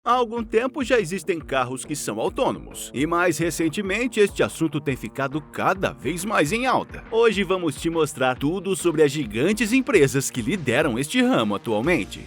Há algum tempo já existem carros que são autônomos, e mais recentemente este assunto tem ficado cada vez mais em alta. Hoje vamos te mostrar tudo sobre as gigantes empresas que lideram este ramo atualmente.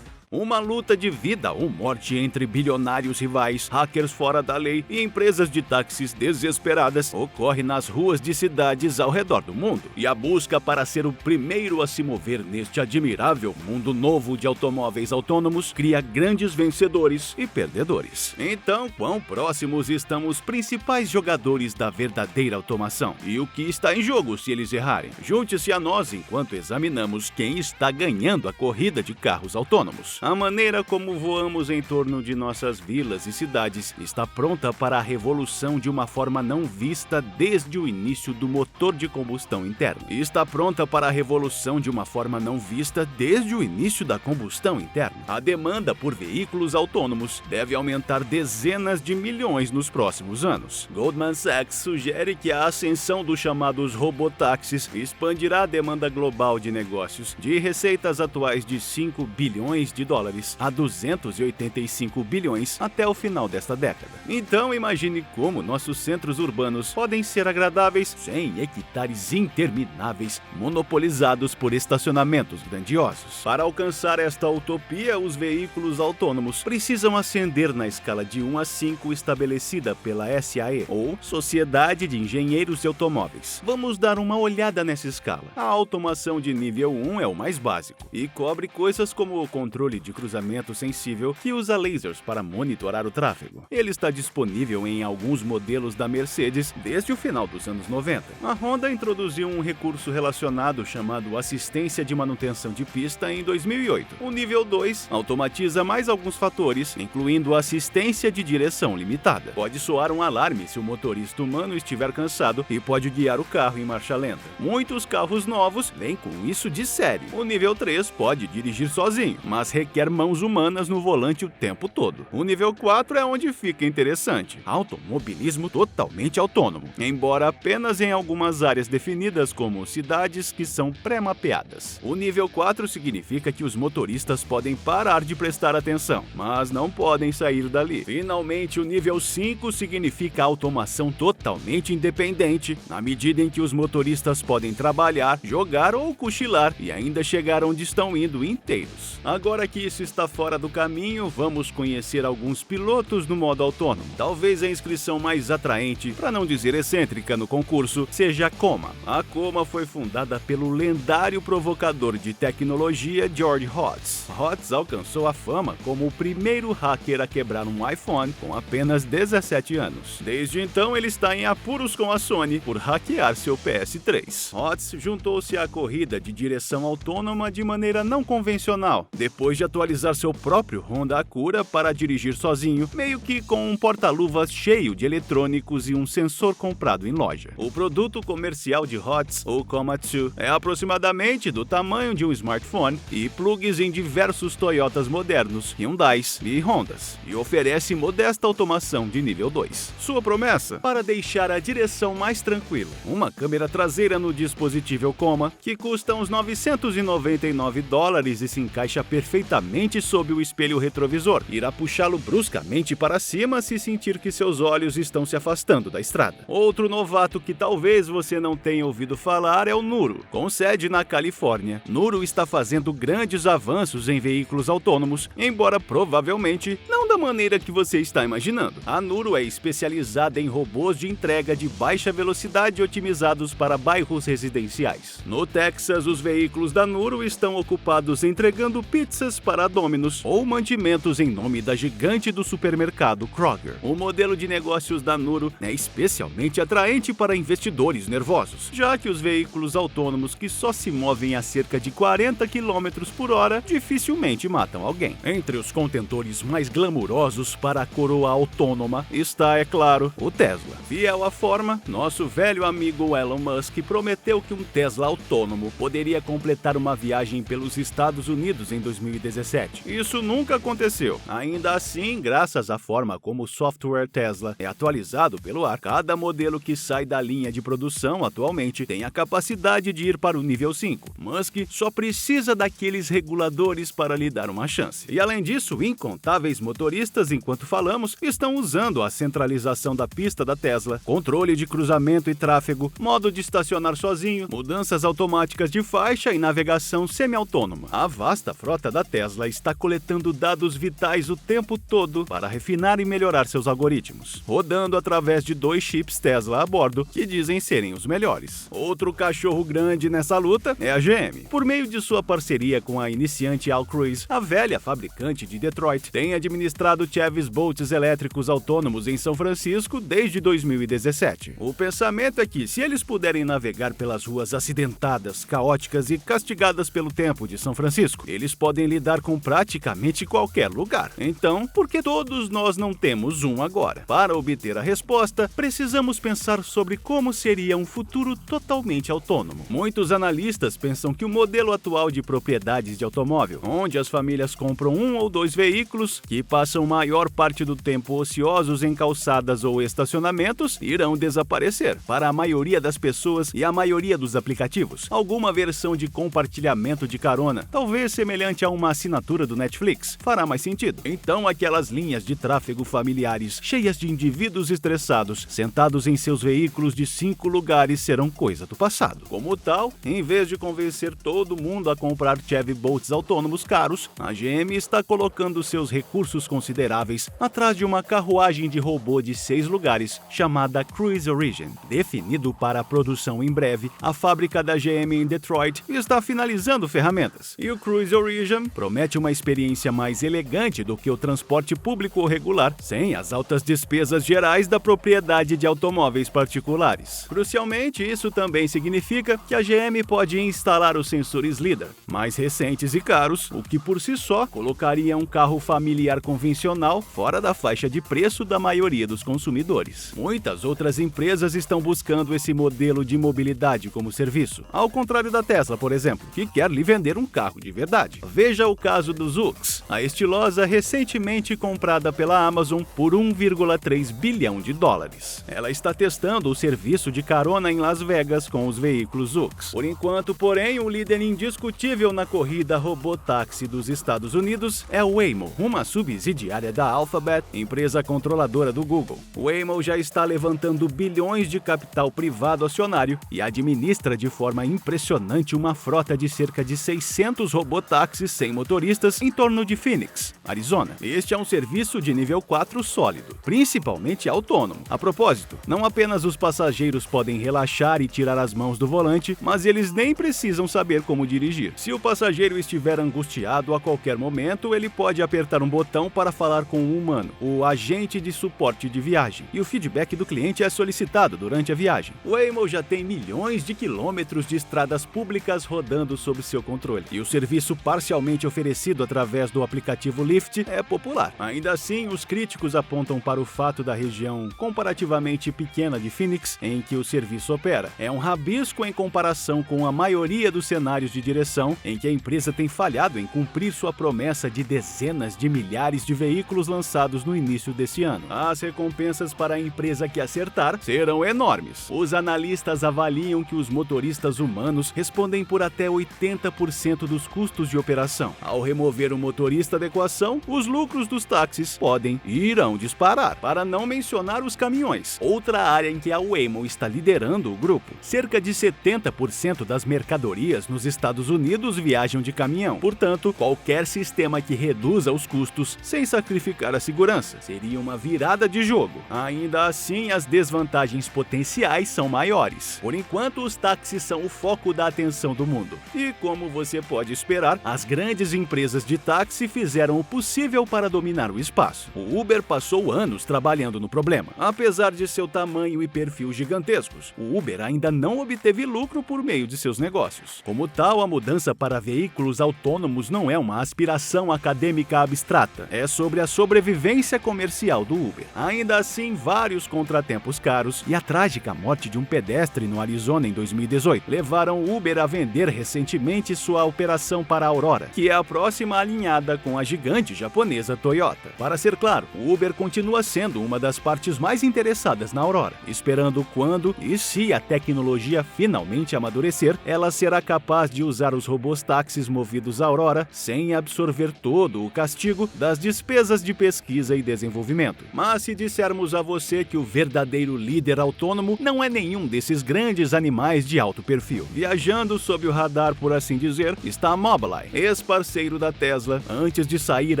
Uma luta de vida ou morte entre bilionários rivais, hackers fora da lei e empresas de táxis desesperadas ocorre nas ruas de cidades ao redor do mundo. E a busca para ser o primeiro a se mover neste admirável mundo novo de automóveis autônomos cria grandes vencedores e perdedores. Então, quão próximos estão os principais jogadores da verdadeira automação? E o que está em jogo se eles errarem? Junte-se a nós enquanto examinamos quem está ganhando a corrida de carros autônomos. A maneira como voamos em torno de nossas vilas e cidades está pronta para a revolução de uma forma não vista desde o início do motor de combustão interno. E está pronta para a revolução de uma forma não vista desde o início da combustão interna. A demanda por veículos autônomos deve aumentar dezenas de milhões nos próximos anos. Goldman Sachs sugere que a ascensão dos chamados robotáxis expandirá a demanda global de negócios de receitas atuais de 5 bilhões de dólares a 285 bilhões até o final desta década. Então imagine como nossos centros urbanos podem ser agradáveis sem hectares intermináveis monopolizados por estacionamentos grandiosos. Para alcançar esta utopia, os veículos autônomos precisam ascender na escala de 1 a 5 estabelecida pela SAE, ou Sociedade de Engenheiros de Automóveis. Vamos dar uma olhada nessa escala. A automação de nível 1 é o mais básico e cobre coisas como o controle de cruzamento sensível que usa lasers para monitorar o tráfego. Ele está disponível em alguns modelos da Mercedes desde o final dos anos 90. A Honda introduziu um recurso relacionado chamado assistência de manutenção de pista em 2008. O nível 2 automatiza mais alguns fatores, incluindo assistência de direção limitada. Pode soar um alarme se o motorista humano estiver cansado e pode guiar o carro em marcha lenta. Muitos carros novos vêm com isso de série. O nível 3 pode dirigir sozinho, mas requer mãos humanas no volante o tempo todo. O nível 4 é onde fica interessante. Automobilismo totalmente autônomo, embora apenas em algumas áreas definidas como cidades que são pré-mapeadas. O nível 4 significa que os motoristas podem parar de prestar atenção, mas não podem sair dali. Finalmente, o nível 5 significa automação totalmente independente, na medida em que os motoristas podem trabalhar, jogar ou cochilar e ainda chegar onde estão indo inteiros. Agora que isso está fora do caminho, vamos conhecer alguns pilotos no modo autônomo. Talvez a inscrição mais atraente, para não dizer excêntrica, no concurso seja a Coma. A Coma foi fundada pelo lendário provocador de tecnologia George Hotz. Hotz alcançou a fama como o primeiro hacker a quebrar um iPhone com apenas 17 anos. Desde então, ele está em apuros com a Sony por hackear seu PS3. Hotz juntou-se à corrida de direção autônoma de maneira não convencional, depois de atualizar seu próprio Honda Acura para dirigir sozinho, meio que com um porta-luvas cheio de eletrônicos e um sensor comprado em loja. O produto comercial de Hotz, o Komatsu, é aproximadamente do tamanho de um smartphone e plugs em diversos Toyotas modernos, Hyundais e Hondas, e oferece modesta automação de nível 2. Sua promessa? Para deixar a direção mais tranquila. Uma câmera traseira no dispositivo Coma, que custa uns $999 e se encaixa perfeitamente sob o espelho retrovisor. Irá puxá-lo bruscamente para cima se sentir que seus olhos estão se afastando da estrada. Outro novato que talvez você não tenha ouvido falar é o Nuro. Com sede na Califórnia, Nuro está fazendo grandes avanços em veículos autônomos, embora provavelmente não da maneira que você está imaginando. A Nuro é especializada em robôs de entrega de baixa velocidade otimizados para bairros residenciais. No Texas, os veículos da Nuro estão ocupados entregando pizzas para Domino's ou mantimentos em nome da gigante do supermercado Kroger. O modelo de negócios da Nuro é especialmente atraente para investidores nervosos, já que os veículos autônomos que só se movem a cerca de 40 km por hora dificilmente matam alguém. Entre os contentores mais glamurosos corajosos para a coroa autônoma está, é claro, o Tesla. Fiel à forma, nosso velho amigo Elon Musk prometeu que um Tesla autônomo poderia completar uma viagem pelos Estados Unidos em 2017. Isso nunca aconteceu. Ainda assim, graças à forma como o software Tesla é atualizado pelo ar, cada modelo que sai da linha de produção atualmente tem a capacidade de ir para o nível 5. Musk só precisa daqueles reguladores para lhe dar uma chance. E além disso, incontáveis motoristas, enquanto falamos, estão usando a centralização da pista da Tesla, controle de cruzamento e tráfego, modo de estacionar sozinho, mudanças automáticas de faixa e navegação semi-autônoma. A vasta frota da Tesla está coletando dados vitais o tempo todo para refinar e melhorar seus algoritmos, rodando através de 2 chips Tesla a bordo que dizem serem os melhores. Outro cachorro grande nessa luta é a GM. Por meio de sua parceria com a iniciante Al Cruise, a velha fabricante de Detroit tem administrado Chevy Bolts elétricos autônomos em São Francisco desde 2017. O pensamento é que, se eles puderem navegar pelas ruas acidentadas, caóticas e castigadas pelo tempo de São Francisco, eles podem lidar com praticamente qualquer lugar. Então, por que todos nós não temos um agora? Para obter a resposta, precisamos pensar sobre como seria um futuro totalmente autônomo. Muitos analistas pensam que o modelo atual de propriedades de automóvel, onde as famílias compram 1 ou 2 veículos, que passam maior parte do tempo ociosos em calçadas ou estacionamentos, irão desaparecer. Para a maioria das pessoas e a maioria dos aplicativos, alguma versão de compartilhamento de carona, talvez semelhante a uma assinatura do Netflix, fará mais sentido. Então, aquelas linhas de tráfego familiares, cheias de indivíduos estressados, sentados em seus veículos de 5 lugares, serão coisa do passado. Como tal, em vez de convencer todo mundo a comprar Chevy Bolts autônomos caros, a GM está colocando seus recursos consideráveis atrás de uma carruagem de robô de 6 lugares chamada Cruise Origin. Definido para a produção em breve, a fábrica da GM em Detroit está finalizando ferramentas, e o Cruise Origin promete uma experiência mais elegante do que o transporte público regular, sem as altas despesas gerais da propriedade de automóveis particulares. Crucialmente, isso também significa que a GM pode instalar os sensores LiDAR, mais recentes e caros, o que por si só colocaria um carro familiar convencional fora da faixa de preço da maioria dos consumidores. Muitas outras empresas estão buscando esse modelo de mobilidade como serviço, ao contrário da Tesla, por exemplo, que quer lhe vender um carro de verdade. Veja o caso do Zoox, a estilosa recentemente comprada pela Amazon por 1,3 bilhão de dólares. Ela está testando o serviço de carona em Las Vegas com os veículos Zoox. Por enquanto, porém, o líder indiscutível na corrida robotáxi dos Estados Unidos é o Waymo, uma subsidiária da Alphabet, empresa controladora do Google. O Waymo já está levantando bilhões de capital privado acionário e administra de forma impressionante uma frota de cerca de 600 robotáxis sem motoristas em torno de Phoenix, Arizona. Este é um serviço de nível 4 sólido, principalmente autônomo. A propósito, não apenas os passageiros podem relaxar e tirar as mãos do volante, mas eles nem precisam saber como dirigir. Se o passageiro estiver angustiado a qualquer momento, ele pode apertar um botão para falar com um humano, o agente de suporte de viagem, e o feedback do cliente é solicitado durante a viagem. O Waymo já tem milhões de quilômetros de estradas públicas rodando sob seu controle, e o serviço parcialmente oferecido através do aplicativo Lyft é popular. Ainda assim, os críticos apontam para o fato da região comparativamente pequena de Phoenix em que o serviço opera. É um rabisco em comparação com a maioria dos cenários de direção em que a empresa tem falhado em cumprir sua promessa de dezenas de milhares de veículos lançados no início desse ano. As recompensas para a empresa que acertar serão enormes. Os analistas avaliam que os motoristas humanos respondem por até 80% dos custos de operação. Ao remover o motorista da equação, os lucros dos táxis podem e irão disparar, para não mencionar os caminhões, outra área em que a Waymo está liderando o grupo. Cerca de 70% das mercadorias nos Estados Unidos viajam de caminhão. Portanto, qualquer sistema que reduza os custos sem sacrificar a segurança seria uma virada de jogo. Ainda assim, as desvantagens potenciais são maiores. Por enquanto, os táxis são o foco da atenção do mundo. E como você pode esperar, as grandes empresas de táxi táxi fizeram o possível para dominar o espaço. O Uber passou anos trabalhando no problema. Apesar de seu tamanho e perfil gigantescos, o Uber ainda não obteve lucro por meio de seus negócios. Como tal, a mudança para veículos autônomos não é uma aspiração acadêmica abstrata, é sobre a sobrevivência comercial do Uber. Ainda assim, vários contratempos caros e a trágica morte de um pedestre no Arizona em 2018 levaram o Uber a vender recentemente sua operação para a Aurora, que é a próxima alinhada com a gigante japonesa Toyota. Para ser claro, o Uber continua sendo uma das partes mais interessadas na Aurora, esperando quando e se a tecnologia finalmente amadurecer, ela será capaz de usar os robôs táxis movidos a Aurora sem absorver todo o castigo das despesas de pesquisa e desenvolvimento. Mas se dissermos a você que o verdadeiro líder autônomo não é nenhum desses grandes animais de alto perfil. Viajando sob o radar, por assim dizer, está a Mobileye, ex-parceiro da Tesla. Antes de sair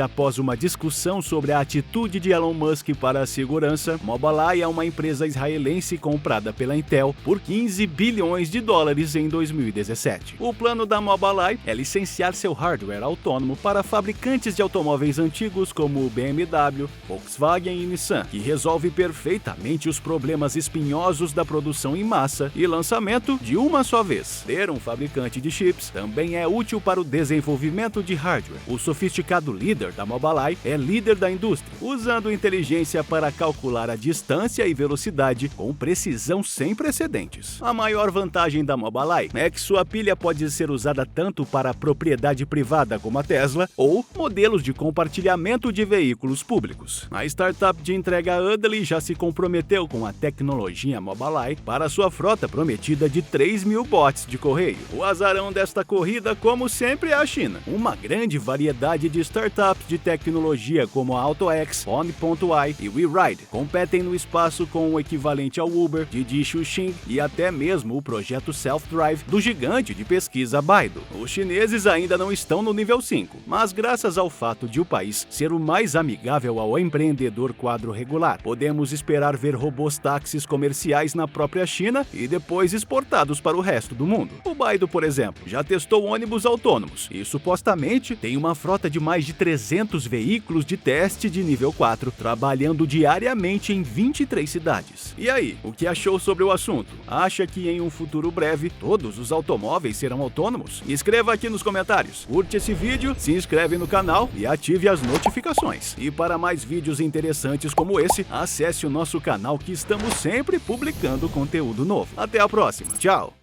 após uma discussão sobre a atitude de Elon Musk para a segurança, Mobileye é uma empresa israelense comprada pela Intel por 15 bilhões de dólares em 2017. O plano da Mobileye é licenciar seu hardware autônomo para fabricantes de automóveis antigos como BMW, Volkswagen e Nissan, que resolve perfeitamente os problemas espinhosos da produção em massa e lançamento de uma só vez. Ter um fabricante de chips também é útil para o desenvolvimento de hardware. O sofisticado líder da Mobileye é líder da indústria, usando inteligência para calcular a distância e velocidade com precisão sem precedentes. A maior vantagem da Mobileye é que sua pilha pode ser usada tanto para a propriedade privada como a Tesla ou modelos de compartilhamento de veículos públicos. A startup de entrega Udly já se comprometeu com a tecnologia Mobileye para sua frota prometida de 3.000 bots de correio. O azarão desta corrida, como sempre, é a China. Uma grande variedade de startups de tecnologia como a AutoX, Pony.ai e WeRide competem no espaço com o equivalente ao Uber, Didi Chuxing e até mesmo o projeto Self-Drive do gigante de pesquisa Baidu. Os chineses ainda não estão no nível 5, mas graças ao fato de o país ser o mais amigável ao empreendedor quadro regular, podemos esperar ver robôs táxis comerciais na própria China e depois exportados para o resto do mundo. O Baidu, por exemplo, já testou ônibus autônomos e supostamente tem uma frota de mais de 300 veículos de teste de nível 4, trabalhando diariamente em 23 cidades. E aí, o que achou sobre o assunto? Acha que em um futuro breve todos os automóveis serão autônomos? Escreva aqui nos comentários. Curte esse vídeo, se inscreve no canal e ative as notificações. E para mais vídeos interessantes como esse, acesse o nosso canal que estamos sempre publicando conteúdo novo. Até a próxima. Tchau!